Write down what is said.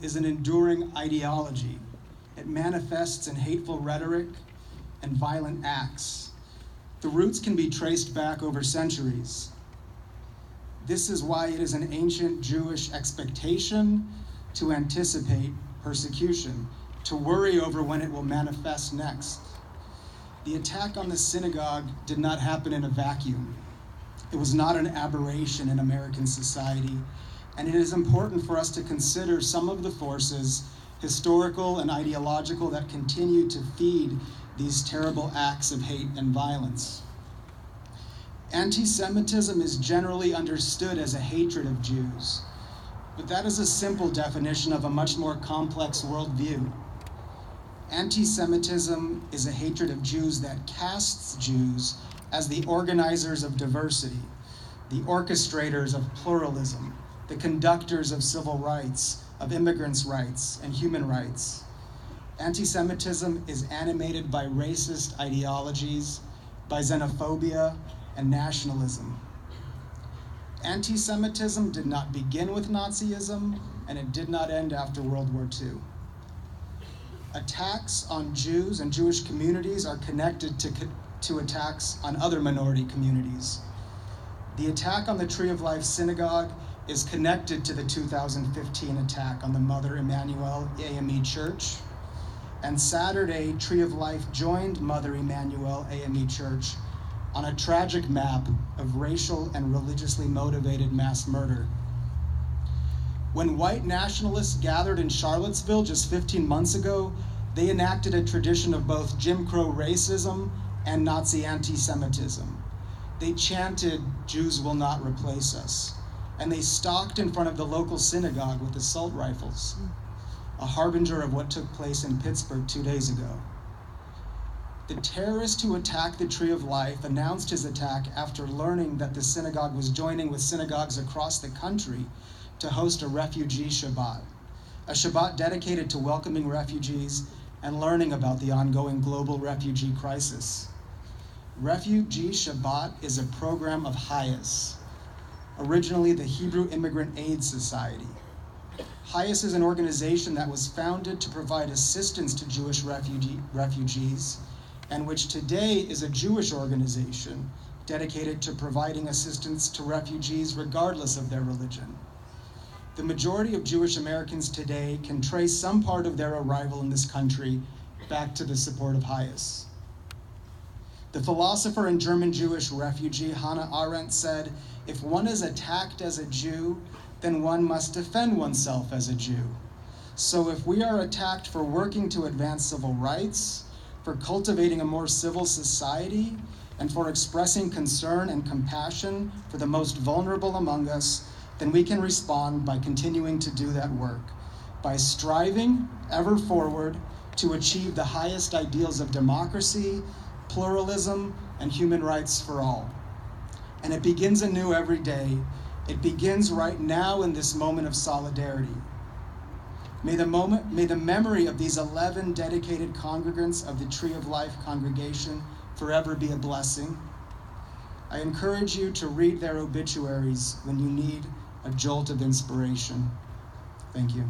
is an enduring ideology. It manifests in hateful rhetoric and violent acts. The roots can be traced back over centuries. This is why it is an ancient Jewish expectation to anticipate persecution, to worry over when it will manifest next. The attack on the synagogue did not happen in a vacuum. It was not an aberration in American society, and it is important for us to consider some of the forces, historical and ideological, that continue to feed these terrible acts of hate and violence. Anti-Semitism is generally understood as a hatred of Jews, but that is a simple definition of a much more complex worldview. Anti-Semitism is a hatred of Jews that casts Jews as the organizers of diversity, the orchestrators of pluralism, the conductors of civil rights, of immigrants' rights, and human rights. Anti-Semitism is animated by racist ideologies, by xenophobia and nationalism. Anti-Semitism did not begin with Nazism, and it did not end after World War II. Attacks on Jews and Jewish communities are connected to attacks on other minority communities. The attack on the Tree of Life Synagogue is connected to the 2015 attack on the Mother Emanuel AME Church. And Saturday, Tree of Life joined Mother Emanuel AME Church on a tragic map of racial and religiously motivated mass murder. When white nationalists gathered in Charlottesville just 15 months ago, they enacted a tradition of both Jim Crow racism and Nazi anti-Semitism. They chanted, "Jews will not replace us." And they stalked in front of the local synagogue with assault rifles, a harbinger of what took place in Pittsburgh 2 days ago. The terrorist who attacked the Tree of Life announced his attack after learning that the synagogue was joining with synagogues across the country to host a refugee Shabbat, a Shabbat dedicated to welcoming refugees and learning about the ongoing global refugee crisis. Refugee Shabbat is a program of HIAS, originally the Hebrew Immigrant Aid Society. HIAS is an organization that was founded to provide assistance to Jewish refugees, and which today is a Jewish organization dedicated to providing assistance to refugees regardless of their religion. The majority of Jewish Americans today can trace some part of their arrival in this country back to the support of HIAS. The philosopher and German Jewish refugee Hannah Arendt said, "If one is attacked as a Jew, then one must defend oneself as a Jew. So if we are attacked for working to advance civil rights, for cultivating a more civil society, and for expressing concern and compassion for the most vulnerable among us, then we can respond by continuing to do that work, by striving ever forward to achieve the highest ideals of democracy, pluralism, and human rights for all." And it begins anew every day. It begins right now in this moment of solidarity. May the memory of these 11 dedicated congregants of the Tree of Life congregation forever be a blessing. I encourage you to read their obituaries when you need a jolt of inspiration. Thank you.